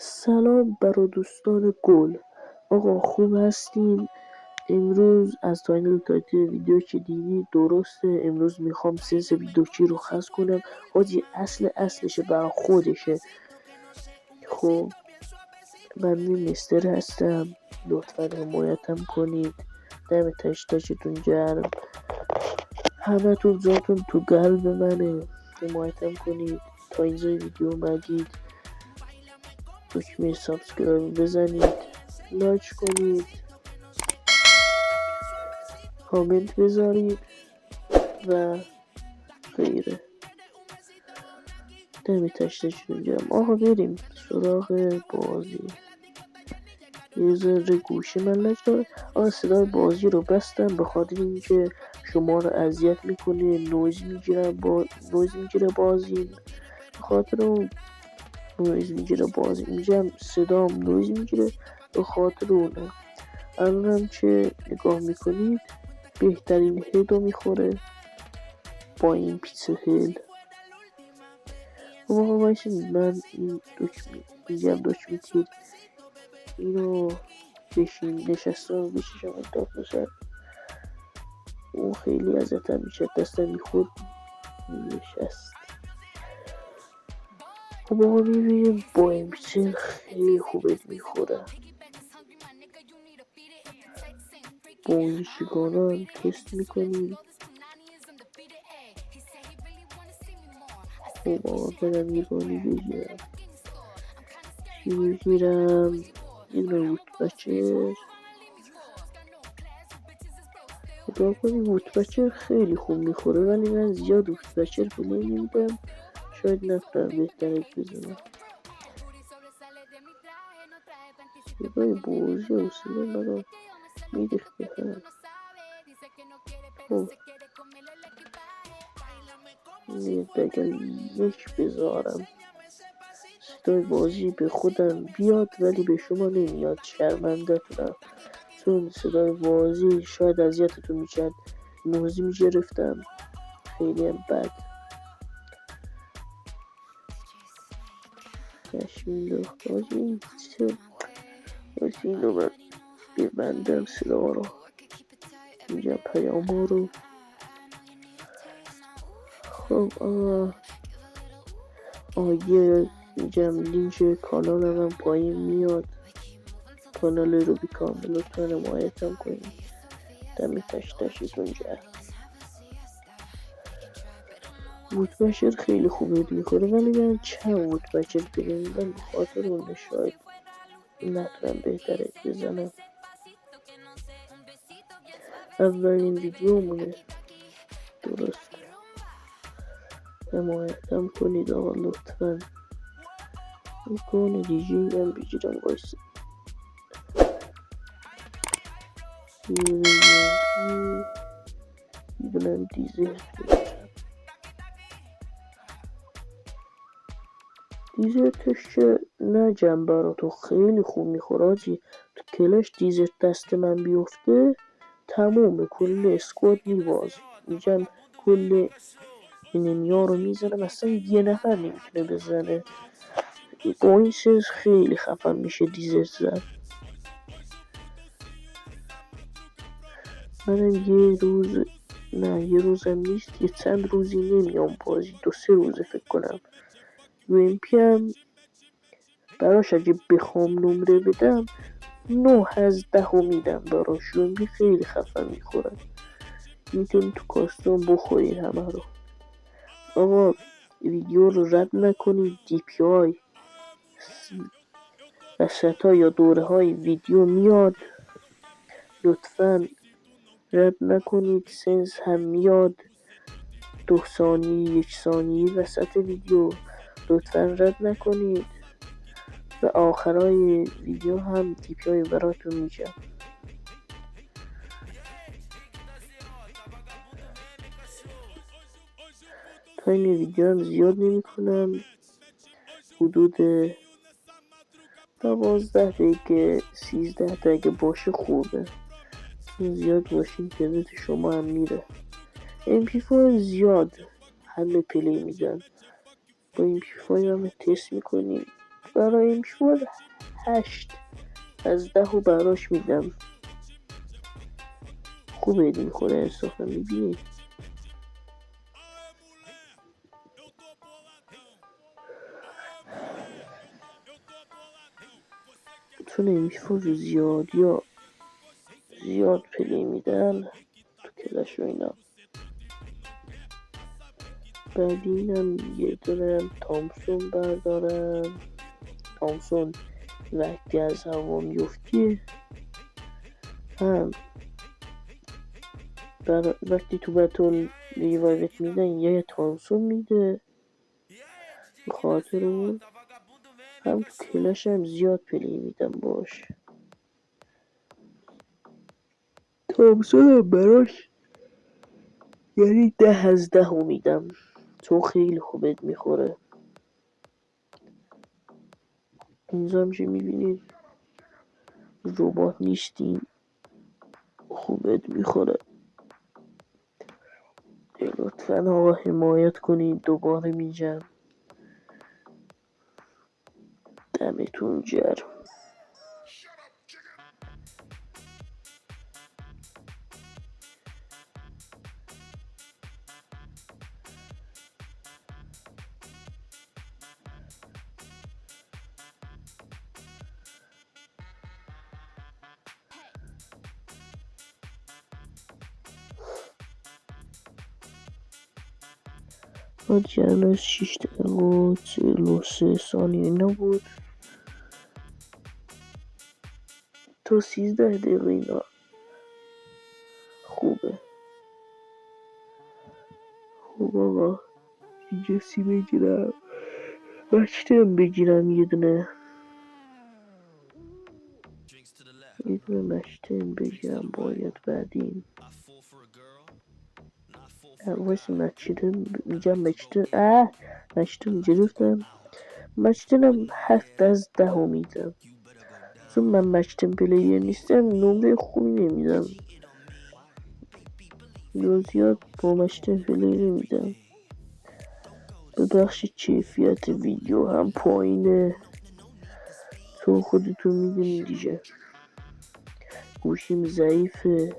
سلام برای دوستان گل. آقا خوب هستین؟ امروز از تایتل ویدیو که دیدید درسته. امروز میخوام سنس ویدیوچی رو خاص کنم. حاجی اصلشه برای خودشه. خب من مستر هستم، لطفا حمایتم کنید. دم تشتون گرم، همه تون جاتون تو قلب منه. حمایتم کنید. تا اینجای ویدیو اومدید دکمه سابسکرایب بزنید، لایک کنید، کامنت بذارید و غیره. دم تشتون گرم. آقا بریم سراغ بازی. یه ذره گوشی من لج داره. صدای بازی رو بستم به خاطر اینکه شما رو اذیت میکنه، نویز میگیره بازی. به خاطر اون نویز میگیره بازی، میگم صدام نویز میگیره، به خاطر اونه. الانم که نگاه میکنید بهترین هدو میخوره با این پیس هل. آقا بایستید من این دکمه تیر اینو نشستم بشیشم داد بسر. اون خیلی ازتم میشه، دستم میخورد نشست. خب آقا میبینیم با این پیچر خیلی خوبت میخوره. با این شیگانان تست میکنیم. خب آقا برم یه گانی بگیرم. چی بگیرم؟ یه نوت بچر. خدا کنی ووت بچر خیلی خوب میخوره، ولی من زیاد ووت بچر بله نمیدم. شاید نتونم بهترت بزنم. صدای بازی و صدای منو میریخته هم. خب دقیقا یک بذارم. صدای بازی به خودم بیاد ولی به شما نمیاد، شرمنده تونم. چون صدای بازی شاید اذیتتون میکرد، نوزی میگرفتم خیلی هم بد. کشمین دخت بازی اینو من ببندم صدا رو، میگم پیام ها رو. خب یه میگم لینک کانال من پایین میاد. کانال روبی کامل لطفا حمایتم کنید. دم تشتون گرم. ووت بچر خیلی خوبه میخوره، ولی من چند ووت بچر بگیرم به خاطر اون شاید نتونم بهترت بزنم. اولین ویدیو مونه درسته. حمایتم کنید آقا لطفا. میکنه دیجی هم بگیرم بایسته. میدونم دیزرتش که نجم برا تو خیلی خوب میخوره آجی. تو کلش دیزرت دست من بیفته تمومه، کل اسکواد میباز. میگم کل اینمیا رو میزنم، اصلا یه نفر نمیتونه بزنه. با این سنس خیلی خفن میشه دیزرت زد. منم یه روزم نیست، یه چند روزی نمیام بازی، 2-3 روزه فکر کنم. UMP هم براش اگه بخوام نمره بدم 9 از 10 میدم براش. UMP خیلی خفن میخوره، میتونی تو کاستوم بخوری همه رو. آقا ویدیو رو رد نکنید. DPI وسط ها یا دوره های ویدیو میاد، لطفا رد نکنید. سنس هم میاد 2 ثانیه 1 ثانیه وسط ویدیو، لطفا رد نکنید. و آخرای ویدیو هم DPI براتون میگم. تایم ویدیو هم زیاد نمی کنم، حدود 12 دقیقه 13 دقیقه باشه خوبه. زیاد باشه اینترنت شما هم میره. MP4 زیاد همه پلی میدن. با MP5 هم تست میکنیم برای امشب 8 از 10 رو براش میدم. خوبه میخوره انصافا. میبینی چون امشب زیاد پلی میدن تو کلش و اینا. بعد اینم یه دونه تامسون بردارم. تامسون وقتی از هوا میفتی هم وقتی تو بتون ریوایوت میدن یه تامسون میده بخاطر اون. هم تو کلش هم زیاد پلی میدم باش. تامسون هم براش یعنی 10 از 10 رو میدم چون خیلی خوبت میخوره. اینجا هم که میبینید ربات نیستیم، خوبت میخوره. لطفا آقا حمایت کنید. دوباره میگم دمتون گرم. حاجی الان 6 دقیقه و 43 ثانیه نبود تا 13 دقیقه اینا. خوبه. خوب آقا جسی بگیرم مشتم بگیرم یه دونه مشتم بگیرم باید بعدین واسه میگم مشتم گرفتم. مشتم 7 از 10 رو میدم چون من مشتم پلیر نیستم نمره خوبی نمیدم یا زیاد با مشتم پلیر میدم. ببخشید کیفیت ویدیو هم پایینه چون خودتون میدونی دیگه گوشیم ضعیفه.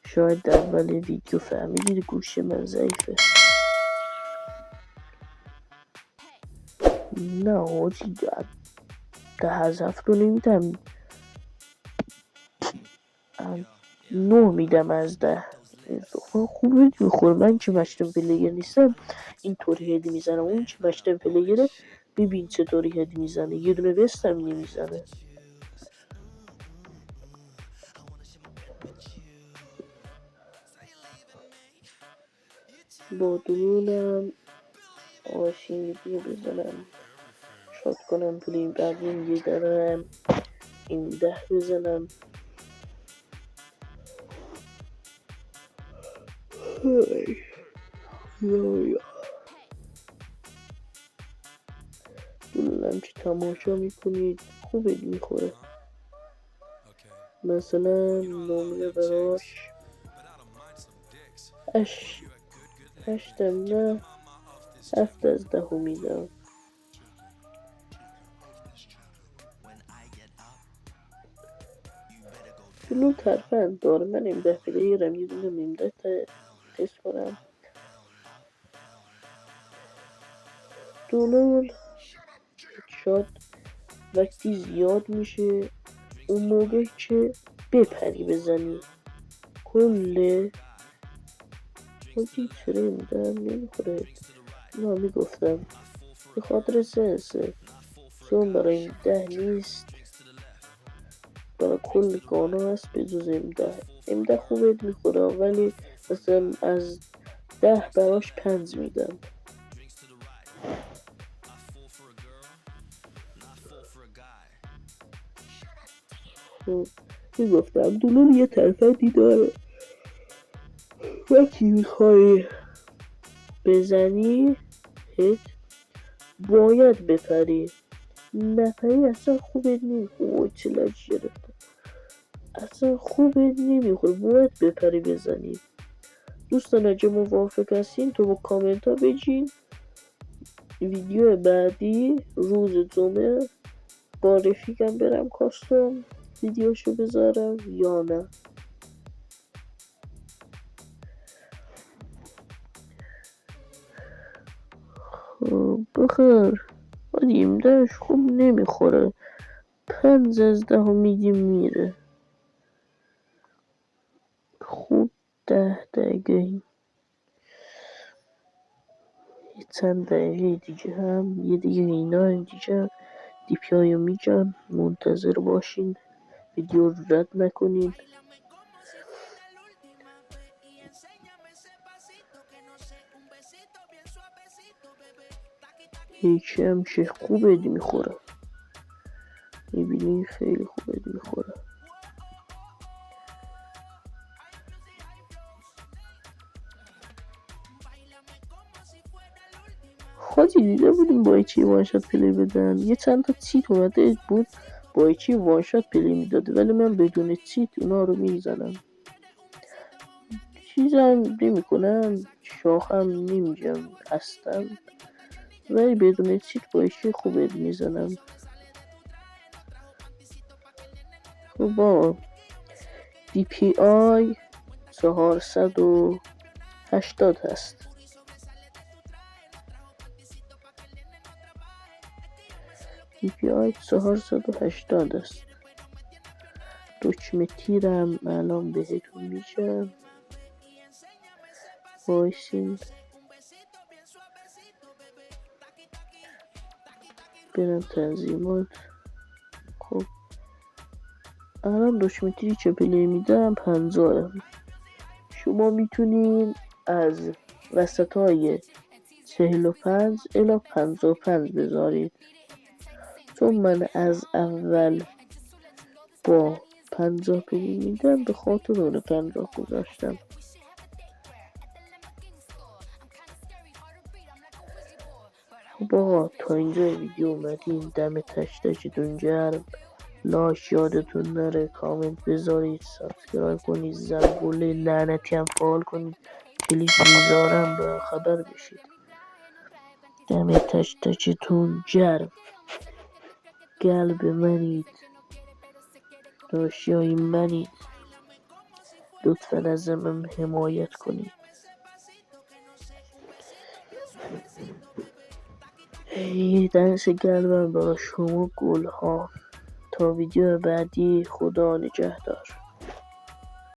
شاید در اول ویدیو فهمیدید گوشی من ضعیفه. نه حاجی 10 از 7 رو نمیدم 9 میدم از 10. خوبه میخوره. من که مشتم پلیر نیستم اینطوری هدی میزنم. اون که مشتم پلیره ببین چطوری هدی میزنه. یه دونه وستم نمیزنه. با دونم آشینگی بزنم شاد کنم پلیم. بعد این یه درم این 10 بزنم. دونم که تماشا میکنید خوبت میخوره. مثلا نمره براش 8 نه 7 از 10 میدم. دلو ترفند داره. من امده پلیرم یه دونه امده تست کنم. دلول شاد وقتی زیاد میشه اون موقع که بپری بزنی کله حاجی چرا میدم نمیخوره. نه میگفتم به خاطر سنسه چون برای این 10 نیست برای کل گانا هست به جز امده خوبت میخوره ولی مثلا از 10 براش 5 میدم. میگفتم دلول یه ترفندی داره. وقتی میخوای بزنی هت باید بپری. نپری اصلا خوبت نمیخوره. چه لج گرفتم. اصلا خوبت نمیخوره. باید بپری بزنی. دوستان اگه موافق هستین تو با کامنت ها بگین ویدیو بعدی روز جمعه با رفیقم برم کاستوم ویدیوشو بذارم یا نه. خب بخیر آدیم داشت خوب نمیخوره 5 از 10 میدیم میره. خوب 10 دقیقه چند دقیقه دیگه هم یه دیگه اینا هم دیگه دیپی رو میگم منتظر باشین ویدیو رو رد نکنین. یکی هم که خوبه میخوره میبینی خیلی خوبه میخوره. خاطی دیده بودیم با ایچی وانشات پلی بدن یه چند تا چیت اومده بود با ایچی وانشات پلی میداده ولی من بدون چیت اونا رو میزنم چیزم نمیکنم شاخم نمیجم اصلا ولی بدون چیت با ایچی خوبه میزنم. خب با DPI 480 هست. DPI 480 است. دکمه تیرم الان بهتون میشم وایسین برم تنظیمات. خب الان دکمه تیری چه پلی میدم 50. شما میتونین از وسط های 45 الی 55 بذارید چون من از اول با 50 پلی میدم به خاطر اون 50 گذاشتم. خب آقا تا اینجا ویدیو اومدین دم تشتشتون گرم. لاش یادتون نره کامنت بذارید سابسکرایب کنید زنگوله لعنتی هم فعال کنید کلیک میذارم به خبر بشید. دم تشتشتون گرم. قلب منید داشیای منید لطفا ازم حمایت کنید. دنس قلبم برای شما گل ها. تا ویدیو بعدی خدا نگهدار.